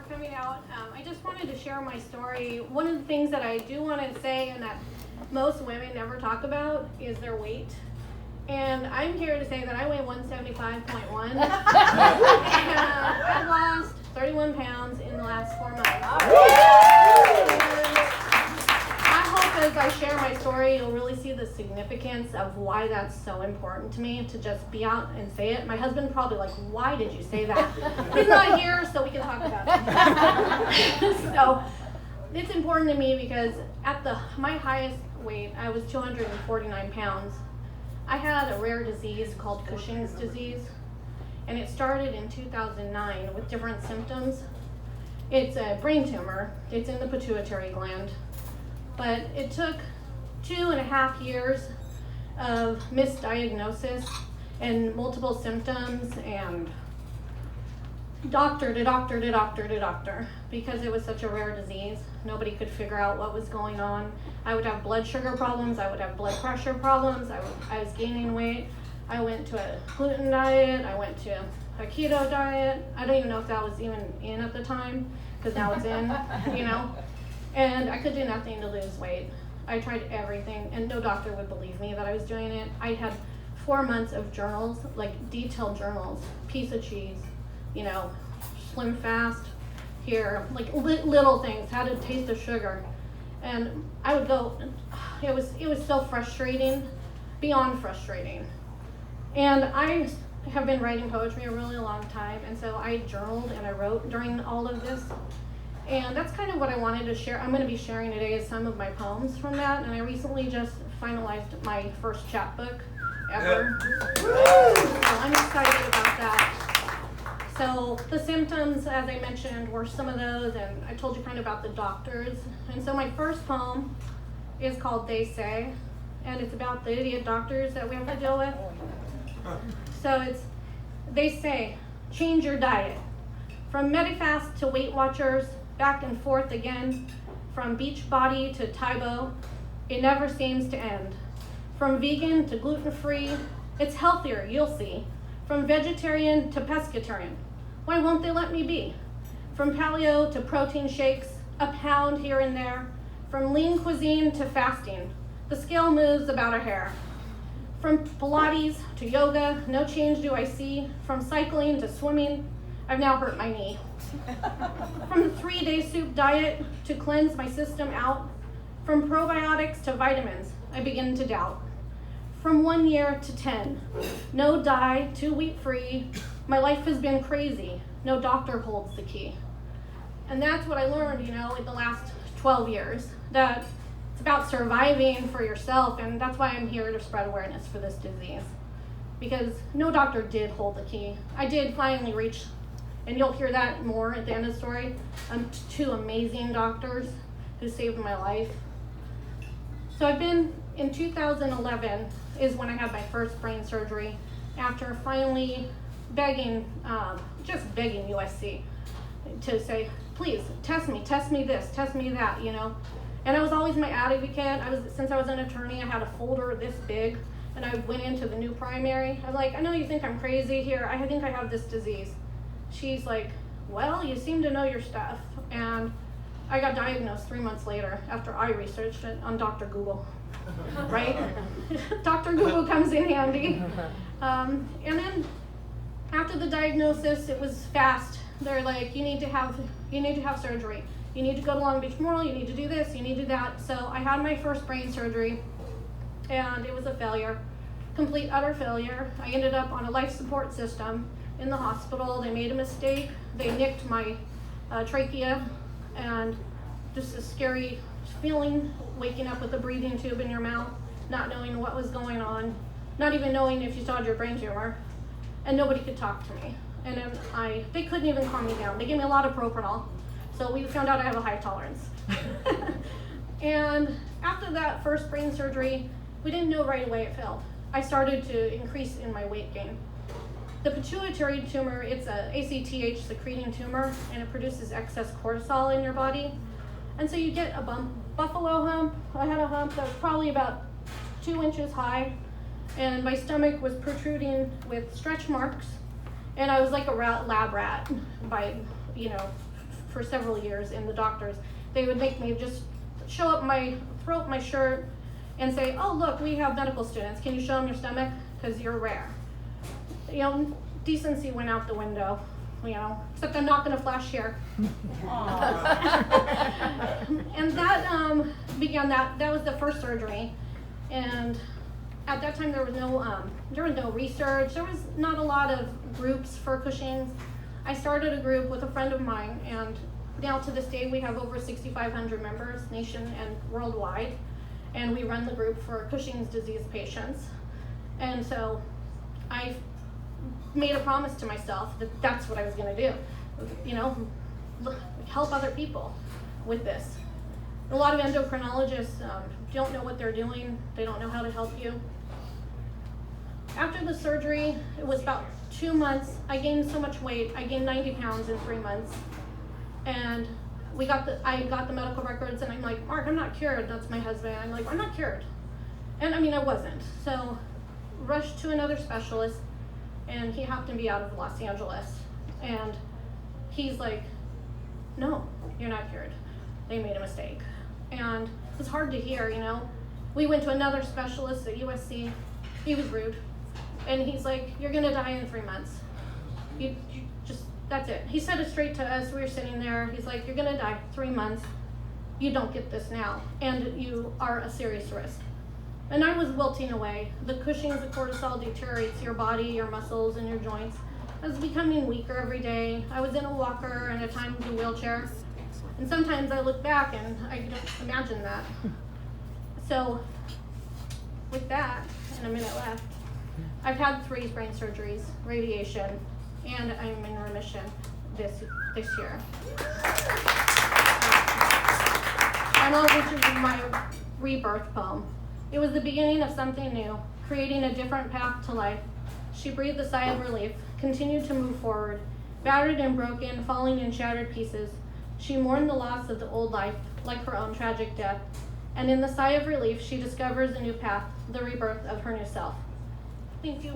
coming out. I just wanted to share my story. One of the things that I do want to say and that most women never talk about is their weight. And I'm here to say that I weigh 175.1. And I've lost 31 pounds in the last 4 months. As I share my story, you'll really see the significance of why that's so important to me to just be out and say it. My husband probably like, why did you say that? He's not here, so we can talk about it. So it's important to me because at my highest weight, I was 249 pounds. I had a rare disease called Cushing's disease, and it started in 2009 with different symptoms. It's a brain tumor. It's in the pituitary gland. But it took 2.5 years of misdiagnosis and multiple symptoms and doctor to doctor to doctor to doctor because it was such a rare disease. Nobody could figure out what was going on. I would have blood sugar problems. I would have blood pressure problems. I was gaining weight. I went to a gluten diet. I went to a keto diet. I don't even know if that was even in at the time because now it's in, you know. And I could do nothing to lose weight. I tried everything, and no doctor would believe me that I was doing it. I had 4 months of journals, like detailed journals, piece of cheese, you know, slim fast, here, like little things, how to taste the sugar. And I would go, it was so frustrating, beyond frustrating. And I have been writing poetry a really long time, and so I journaled and I wrote during all of this. And that's kind of what I wanted to share. I'm going to be sharing today is some of my poems from that. And I recently just finalized my first chapbook ever. So I'm excited about that. So the symptoms, as I mentioned, were some of those. And I told you kind of about the doctors. And so my first poem is called They Say. And it's about the idiot doctors that we have to deal with. So it's, they say, change your diet. From Medifast to Weight Watchers, back and forth again, from Beachbody to Tybo, it never seems to end. From vegan to gluten-free, it's healthier, you'll see. From vegetarian to pescatarian, why won't they let me be? From paleo to protein shakes, a pound here and there. From lean cuisine to fasting, the scale moves about a hair. From Pilates to yoga, no change do I see. From cycling to swimming, I've now hurt my knee. From the 3-day soup diet to cleanse my system out. From probiotics to vitamins, I begin to doubt. From 1 year to 10, no dye to wheat-free. My life has been crazy. No doctor holds the key. And that's what I learned, you know, in the last 12 years, that it's about surviving for yourself, and that's why I'm here to spread awareness for this disease. Because no doctor did hold the key. I did finally reach, and you'll hear that more at the end of the story, 2 amazing doctors who saved my life. So I've been, in 2011 is when I had my first brain surgery after finally just begging USC to say, please, test me this, test me that, you know. And I was always my advocate. Since I was an attorney, I had a folder this big, and I went into the new primary. I'm like, I know you think I'm crazy here. I think I have this disease. She's like, well, you seem to know your stuff. And I got diagnosed 3 months later after I researched it on Dr. Google, right? Dr. Google comes in handy. And then after the diagnosis, it was fast. They're like, you need to have surgery. You need to go to Long Beach Memorial, you need to do this, you need to do that. So I had my first brain surgery, and it was a failure, complete, utter failure. I ended up on a life support system in the hospital. They made a mistake. They nicked my trachea, and just a scary feeling, waking up with a breathing tube in your mouth, not knowing what was going on, not even knowing if you still had your brain tumor, and nobody could talk to me. And then they couldn't even calm me down. They gave me a lot of propanol. So we found out I have a high tolerance. And after that first brain surgery, we didn't know right away it failed. I started to increase in my weight gain. The pituitary tumor, it's a ACTH secreting tumor, and it produces excess cortisol in your body. And so you get a buffalo hump. I had a hump that was probably about 2 inches high, and my stomach was protruding with stretch marks, and I was like a lab rat by, for several years, and the doctors, they would make me just show up throw up my shirt and say, oh, look, we have medical students. Can you show them your stomach? Because you're rare. You know, decency went out the window, you know, except I'm not going to flash here. And that began, that was the first surgery. And at that time, there was no research. There was not a lot of groups for Cushing's. I started a group with a friend of mine, and now to this day, we have over 6,500 members, nation and worldwide. And we run the group for Cushing's disease patients. And so I made a promise to myself that that's what I was going to do, you know, help other people with this. A lot of endocrinologists don't know what they're doing. They don't know how to help you. After the surgery, it was about 2 months. I gained so much weight. I gained 90 pounds in 3 months. And I got the medical records, and I'm like, Mark, I'm not cured. That's my husband. I'm like, I'm not cured. And I mean, I wasn't. So rushed to another specialist, and he happened to be out of Los Angeles. And he's like, no, you're not cured. They made a mistake. And it was hard to hear, you know. We went to another specialist at USC. He was rude. And he's like, you're going to die in 3 months. You just, that's it. He said it straight to us. We were sitting there. He's like, you're going to die 3 months. You don't get this now. And you are a serious risk. And I was wilting away. The Cushing's, the cortisol deteriorates your body, your muscles, and your joints. I was becoming weaker every day. I was in a walker and at times a wheelchair. And sometimes I look back and I don't imagine that. So with that, and a minute left, I've had 3 brain surgeries, radiation, and I'm in remission this year. I'm going to read my rebirth poem. It was the beginning of something new, creating a different path to life. She breathed a sigh of relief, continued to move forward, battered and broken, falling in shattered pieces. She mourned the loss of the old life, like her own tragic death. And in the sigh of relief, she discovers a new path, the rebirth of her new self. Thank you.